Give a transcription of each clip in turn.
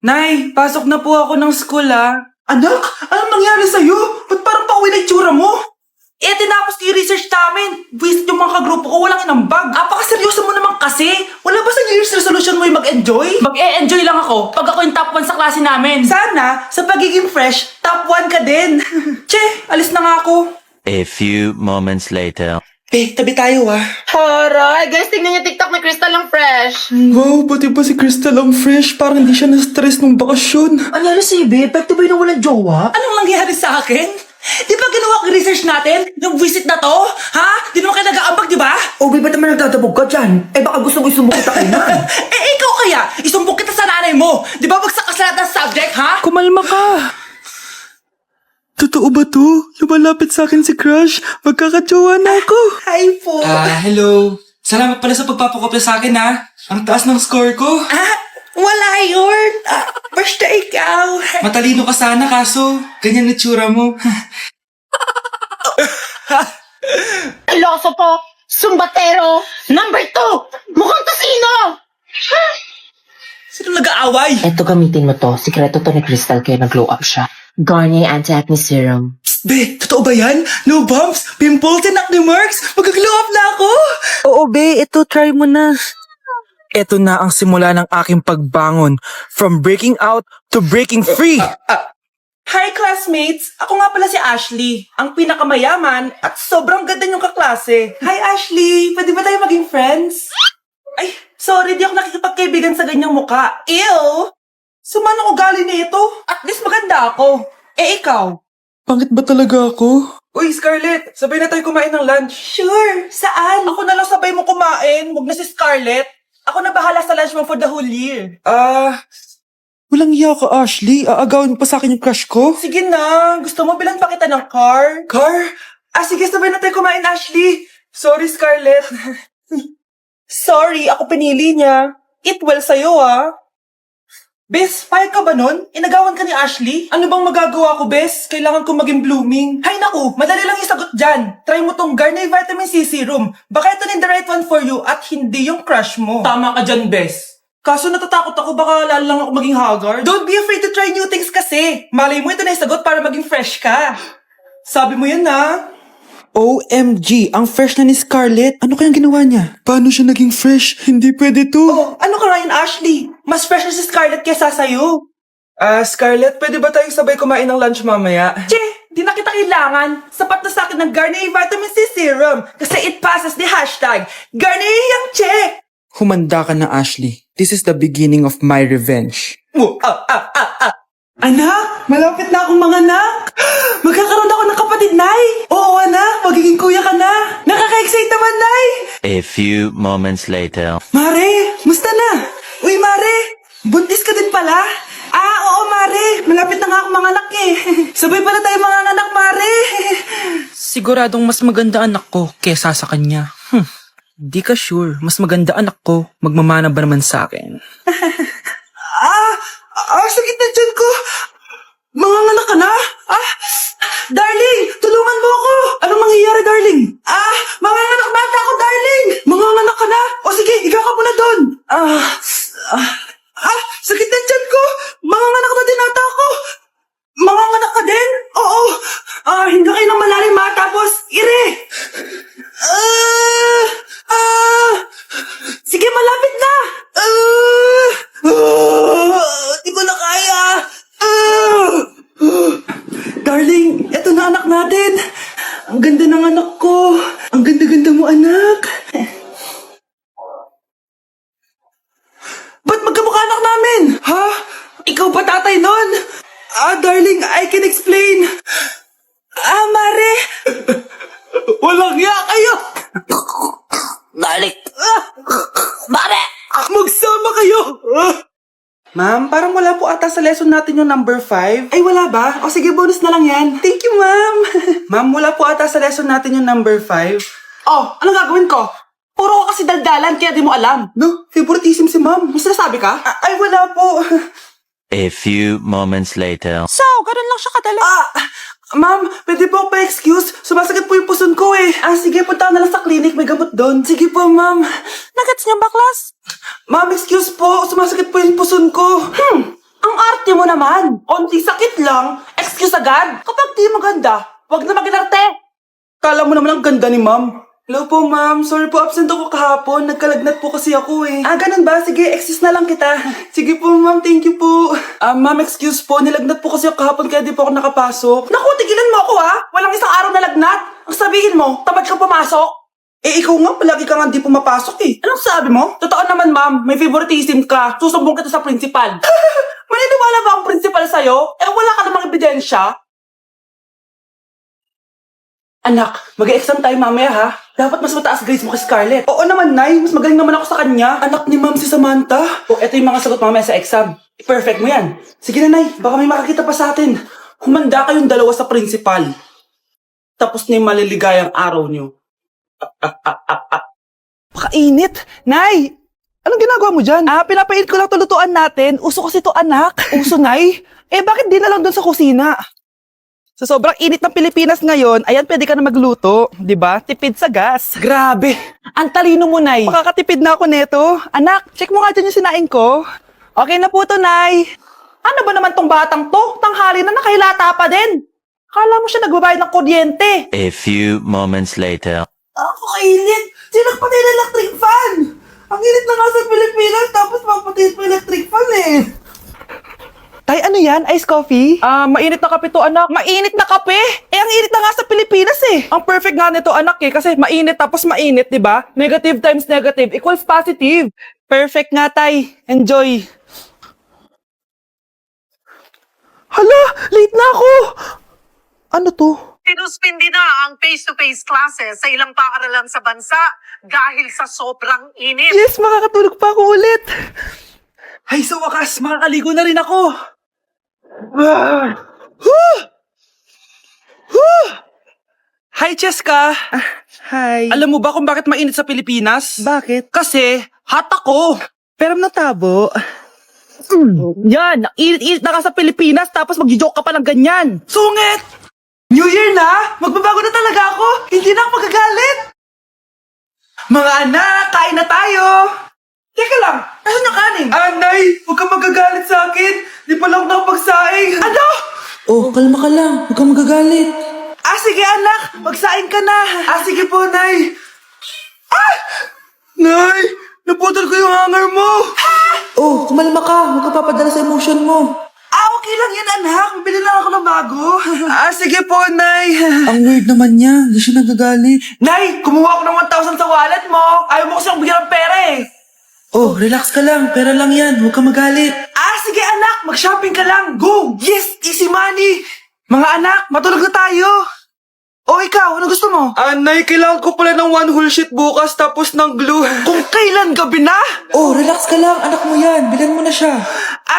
Nay, pasok na po ako ng school Anak, anong nangyari sa'yo? Ba't parang pauwi na itsura mo? Tinapos ko yung research namin. Visit yung mga kagrupo ko, walang inambag. Apakaseryoso mo naman kasi. Wala ba sa New Year's resolution mo yung mag-enjoy? Mag-e-enjoy lang ako pag ako yung top 1 sa klase namin. Sana, sa pagiging fresh, top 1 ka din. Che, alis na nga ako. A few moments later. Tabi tayo Haray! Guys, tingnan niyo TikTok ni Crystal ang fresh. Wow, pati ba si Crystal ang fresh? Parang hindi siya na-stress nung bakasyon. Anyari si Ibe? Epekto ba yung walang jowa? Anong nangyari sa akin? Di ba ginawa ko yung research natin? Yung visit na to? Ha? Di naman kayo nag-aambag, di ba? O, ba't naman nagtatabog ka dyan? Baka gusto mo isumbong kita kay Nan. Ikaw kaya? Isumbong kita sa nanay mo. Di ba bagsak ka sa lahat ng subject, ha? Kumalma ka. Totoo ba to? Lumalapit sa akin si Crush. Magkakatsawa na ako. Hi po. Hello. Salamat pala sa pagpapakopya sa akin Ang taas ng score ko. Wala yun. Basta ikaw. Matalino ka sana kaso ganyan itsura mo. Iloso po! Sumbatero! Number 2! Mukhang tosino! Sino nag-aaway? Eto, gamitin mo to. Sikreto to ni Crystal kaya nag-glow up siya. Garnier Anti-Acne Serum. Be, totoo ba yan? No bumps, pimples, and acne marks? Mag-glow up na ako! Oo, be. Ito, try mo na. Ito na ang simula ng aking pagbangon. From breaking out to breaking free. Hi, classmates! Ako nga pala si Ashley, ang pinakamayaman at sobrang ganda niyong kaklase. Hi, Ashley! Pwede ba tayo maging friends? Ay, sorry, di ako nakikipagkaibigan sa ganyang muka. Ew! Sumanong ugali na ito. At least maganda ako. Ikaw? Pangit ba talaga ako? Uy, Scarlett! Sabay na tayo kumain ng lunch. Sure! Saan? Ako na lang sabay mo kumain. Huwag na si Scarlett. Ako na bahala sa lunch mo for the whole year. Walang iya ka, Ashley. Aagawin mo pa sa akin yung crush ko. Sige na. Gusto mo bilan pa kita ng car? Car? Sige, sabay na tayo kumain, Ashley. Sorry, Scarlett. Sorry, ako pinili niya. Eat well sa'yo, Bes, payag ka ba nun? Inagawan ka ni Ashley? Ano bang magagawa ko, Bes? Kailangan ko maging blooming. Hay naku, madali lang yung sagot dyan. Try mo tong Garnier Vitamin C Serum. Baka ito na the right one for you at hindi yung crush mo. Tama ka dyan, Bes. Kaso natatakot ako baka lalo lang ako maging haggard. Don't be afraid to try new things kasi. Malay mo ito na yung sagot para maging fresh ka. Sabi mo yun OMG, ang fresh na ni Scarlett. Ano kayang ginawa niya? Paano siya naging fresh? Hindi pwede to. Oh, ano ka Ryan Ashley? Mas fresh na si Scarlett kesa sa'yo. Scarlett, pwede ba tayong sabay kumain ng lunch mamaya? Che, di na kita kailangan. Sapat na sa akin ng Garnier Vitamin C Serum kasi it passes the hashtag Garnier yang che. Humanda ka na, Ashley. This is the beginning of my revenge. Anak, malapit na akong manganak. Magkakaroon ako ng kapatid, Nay. Oo, anak, magiging kuya ka na. Nakaka-excite naman, Nay. A few moments later. Mare, musta na? Uy, Mare, buntis ka din pala? Oo, Mare. Malapit na nga akong manganak Sabay pala tayo manganak, Mare. Siguradong mas maganda anak ko kesa sa kanya. Di ka sure. Mas maganda anak ko. Magmamana ba naman sa akin? Sakit na dyan ko. Manganganak ka na? Darling, tulungan mo ako. Anong mangyayari, darling? Manganganak bata ako, darling. Manganganak ka na? O sige, higa ka muna doon. Sakit na dyan ko. Manganganak na din ata ako. Manganganak ka din? Oo. Hindi kayo ng malalim tapos ire. Sige, malapit na. Di ko na kaya. Darling, eto na anak natin. Ang ganda ng anak ko. Ang ganda-ganda mo, anak. Ba't magkamukha anak namin? Ha? Ikaw ba tatay nun? Darling, I can explain. Mare. Walang ya kayo. Darling! Mare! Magsama kayo. Ma'am, parang wala po ata sa lesson natin yung number 5. Ay, wala ba? O sige, bonus na lang yan. Thank you, ma'am. Ma'am, wala po ata sa lesson natin yung number 5. Oh, anong gagawin ko? Puro ko kasi daldalan, kaya di mo alam. No, favoritism si ma'am. May sinasabi ka? Ay, wala po. A few moments later. So, ganun lang siya kadali. Ma'am, pwede po pa-excuse? Sumasakit po yung puson ko sige, punta na lang sa clinic. May gamot doon. Sige po, ma'am. Nagets niyo ba, class? Ma'am, excuse po. Sumasakit po yung puson ko. Ang mo naman. Konti sakit lang. Excuse agad. Kapag di maganda, wag na mag-inarte. Kala mo naman ang ganda ni ma'am. Hello po, ma'am. Sorry po, absent ako kahapon. Nagkalagnat po kasi ako eh. Ganun ba? Sige, excuse na lang kita. Sige po, ma'am. Thank you po. Ma'am, excuse po. Nilagnat po kasi ako kahapon kaya di po ako nakapasok. Naku, tigilan mo ako Walang isang araw na lagnat. Ang sabihin mo, tamad kang pumasok. Ikaw nga, palagi ka nga di pumapasok eh. Anong sabi mo? Totoo naman, ma'am. May favoritism ka. Susumbong kita sa principal. Maniniwala ba ang principal sa'yo? Wala ka namang ebidensya. Anak, mag-exam tayo mamaya ha. Dapat mas mataas grades mo kay Scarlett. Oo naman, Nay. Mas magaling naman ako sa kanya. Anak ni ma'am si Samantha. Eto yung mga sagot mamaya sa exam. Perfect mo yan. Sige na, Nay. Baka may makakita pa sa atin. Humanda kayong dalawa sa principal. Tapos na yung maliligayang araw nyo. Pakainit. Nay! Anong ginagawa mo dyan? Pinapait ko lang tulutuan natin. Uso kasi to, anak. Uso, Nay? Bakit di na lang doon sa kusina? Sa sobrang init ng Pilipinas ngayon, ayan, pwede ka na magluto. 'Di ba? Tipid sa gas. Grabe! Ang talino mo, Nay. Makakatipid na ako neto. Anak, check mo nga dyan yung sinaing ko. Okay na po to, Nay. Ano ba naman tong batang to? Tanghali na nakahilata pa din. Kala mo siya nagbabayad ng kuryente. A few moments later. Ako kainit. Sinagpatay na electric fan. Ang init na nga sa Pilipinas, tapos mapatay pa electric fan eh. Tay, ano yan? Ice coffee? Mainit na kape to, anak. Mainit na kape? Ang init na nga sa Pilipinas eh. Ang perfect nga nito, anak eh. Kasi mainit tapos mainit, di ba? Negative times negative equals positive. Perfect nga, Tay. Enjoy. Hala, late na ako. Ano to? Sinuspindi na ang face-to-face classes sa ilang paaralan sa bansa dahil sa sobrang init. Yes, makakatulog pa ako ulit. Ay, sa wakas, makakaligo na rin ako. Hi, Cheska. Hi. Alam mo ba kung bakit mainit sa Pilipinas? Bakit? Kasi, hot ako. Pero natabo. Yan, init-init na ka sa Pilipinas tapos mag-joke ka pa ng ganyan. Sungit! New Year na! Magbabago na talaga ako! Hindi na ako magagalit! Mga anak, kain na tayo! Teka lang, asan yung kanin? Nay, huwag kang magagalit sa akin! Di pa lang nakapagsaing! Ano? Oh, kalma ka lang. Huwag kang magagalit. Sige anak, magsaing ka na! Sige po, Nay! Nay, naputol ko yung hanger mo! Oh, kumalma ka. Huwag ka papadala sa emotion mo. Okay lang yan, anak. Bibili lang ako ng bago. Sige po, Nay. Ang weird naman niya. Hindi siya nagagalit. Nay, kumuha ako ng 1,000 sa wallet mo. Ayaw mo kasi akong bigyan ng pera eh. Oh, relax ka lang. Pera lang yan. Huwag ka magalit. Sige anak, mag-shopping ka lang. Go! Yes, easy money. Mga anak, matulog na tayo. Ikaw, ano gusto mo? Nay, kailangan ko pala ng one whole sheet bukas tapos ng glue. Kung kailan gabi na? Oh, relax ka lang. Anak mo yan. Bilan mo na siya.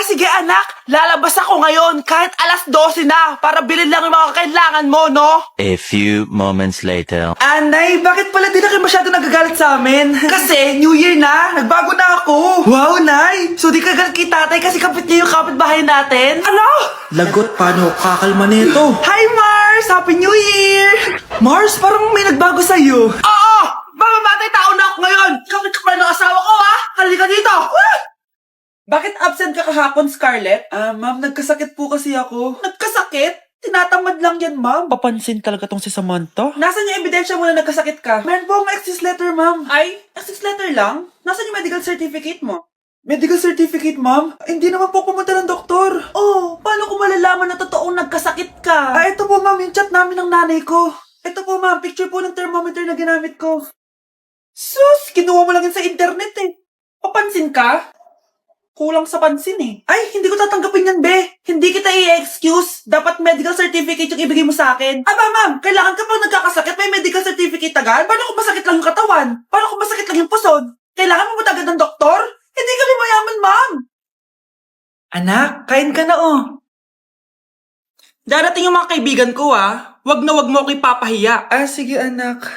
Sige anak, lalabas ako ngayon kahit alas 12 na para bilhin lang yung mga kailangan mo, no? A few moments later. Nay, bakit pala di na kayo masyado nagagalit sa amin? Kasi, New Year na, nagbago na ako. Wow, Nay! So di ka galit kay tatay kasi kapit niya yung kapitbahay natin? Ano? Lagot, paano kakalma nito? Hi, Mars! Happy New Year! Mars, parang may nagbago sa'yo. Oo! Mamamatay tao na ako ngayon! Kapit ka pala ng asawa ko, ha? Halika dito! Bakit absent ka kahapon, Scarlett? Ma'am, nagkasakit po kasi ako. Nagkasakit? Tinatamad lang yan, ma'am. Papansin talaga tong si Samantha. Nasaan yung ebidensya mo na nagkasakit ka? Meron po akong excuse letter, ma'am. Ay, excuse letter lang? Nasaan yung medical certificate mo? Medical certificate, ma'am? Hindi naman po pumunta ng doktor. Paano ko malalaman na totoong nagkasakit ka? Ito po, ma'am, yung chat namin ng nanay ko. Ito po, ma'am, picture po ng thermometer na ginamit ko. Sus, kinuha mo lang yun sa internet eh. Papansin ka? Kulang sa pansin eh. Ay, hindi ko tatanggapin yan, be. Hindi kita i-excuse. Dapat medical certificate yung ibigay mo sa akin. Ma'am, kailangan kapag nagkakasakit, may medical certificate agad? Paano kung masakit lang yung katawan? Paano kung masakit lang yung puson? Kailangan mo agad ng doktor? Hindi kami mayaman, ma'am. Anak, kain ka na Darating yung mga kaibigan ko, Wag na wag mo ako ipapahiya. Sige, anak.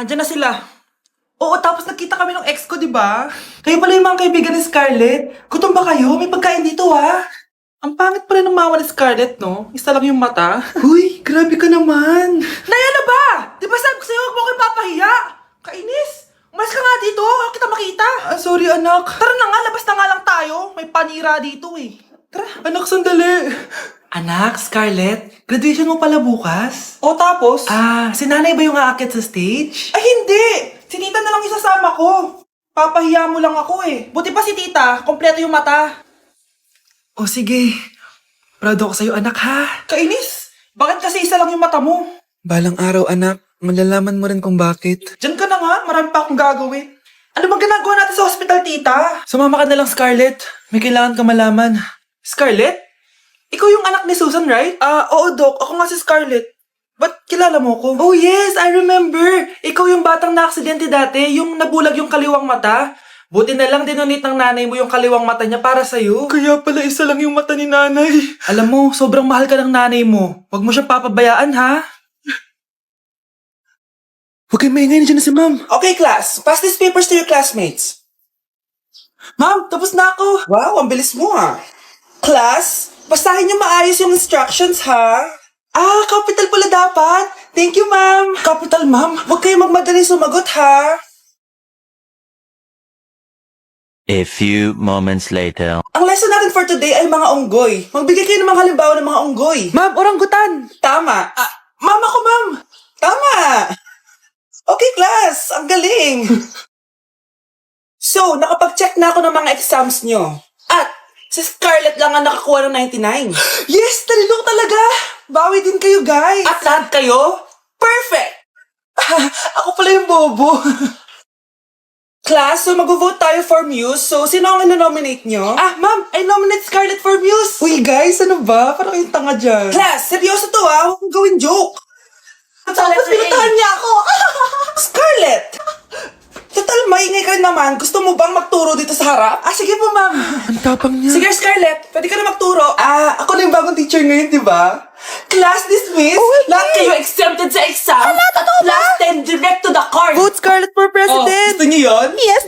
Andyan na sila. Oo, tapos nagkita kami ng ex ko, di ba? Kayo pala yung mga kaibigan ni Scarlett. Gutom ba kayo? May pagkain dito, Ang pangit pala ng mama ni Scarlett, no? Isa lang yung mata. Huy, grabe ka naman. Nay, ano ba? Di ba sabi ko sa'yo, huwag mo ko ipapahiya? Kainis. Umalis ka nga dito. Huwag kita makita. Sorry, anak. Tara na nga, labas na nga lang tayo. May panira dito, eh. Tara, anak, sandali. Anak, Scarlett, graduation mo pala bukas? O tapos? Si nanay ba yung aakyat sa stage? Ay, hindi! Si tita na lang isasama ko. Papahiya mo lang ako eh. Buti pa si tita, kompleto yung mata. O sige, proud ako sa'yo anak ha. Kainis, bakit kasi isa lang yung mata mo? Balang araw, anak. Malalaman mo rin kung bakit. Diyan ka na nga, marami pa akong gagawin. Ano bang ginagawa natin sa hospital, tita? Sumama ka na lang, Scarlett. May kailangan ka malaman. Scarlett? Ikaw yung anak ni Susan, right? Oo, Doc. Ako nga si Scarlett. Ba't kilala mo ko? Oh, yes. I remember. Ikaw yung batang na-aksidente dati, yung nabulag yung kaliwang mata. Buti na lang dinonate ng nanay mo yung kaliwang mata niya para sa'yo. Kaya pala isa lang yung mata ni nanay. Alam mo, sobrang mahal ka ng nanay mo. Huwag mo siyang papabayaan, ha? Huwag kayong maingay, nandiyan na si ma'am. Okay, class. Pass these papers to your classmates. Ma'am, tapos na ako. Wow, ang bilis mo ha. Class, basahin niyo maayos yung instructions ha. Capital pala dapat. Thank you, ma'am. Capital, ma'am. Huwag kayo magmadali sumagot ha. A few moments later. Ang lesson natin for today ay mga unggoy. Magbigay kayo ng mga halimbawa ng mga unggoy. Ma'am, oranggutan. Tama. Ma'am ako, ma'am. Tama. Okay, class. Ang galing. So, nakapag-check na ako ng mga exams nyo. At, si Scarlett lang ang nakakuha ng 99. Yes! Talino talaga! Bawi din kayo, guys. At lahat kayo? Perfect! Ako pala yung bobo. Class, so mag-vote tayo for Muse. So, sino ang ino-nominate nyo? Ma'am, I nominate Scarlett for Muse. Uy, guys, ano ba? Parang yung tanga dyan. Class, seryoso to ha. Huwag kong gawin joke. Tapos pinuntahan niya ako. Scarlett! Total, maingay ka naman. Gusto mo bang magturo dito sa harap? Sige po, ma'am. Ang tapang niya. Sige, Scarlett. Pwede ka na magturo. Ako na yung bagong teacher ngayon, di ba? Class dismissed. Lahat kayo exempted sa exam. Totoo ba? Last 10 direct to the court. Vote Scarlett for president! Gusto niyo yun? Yes,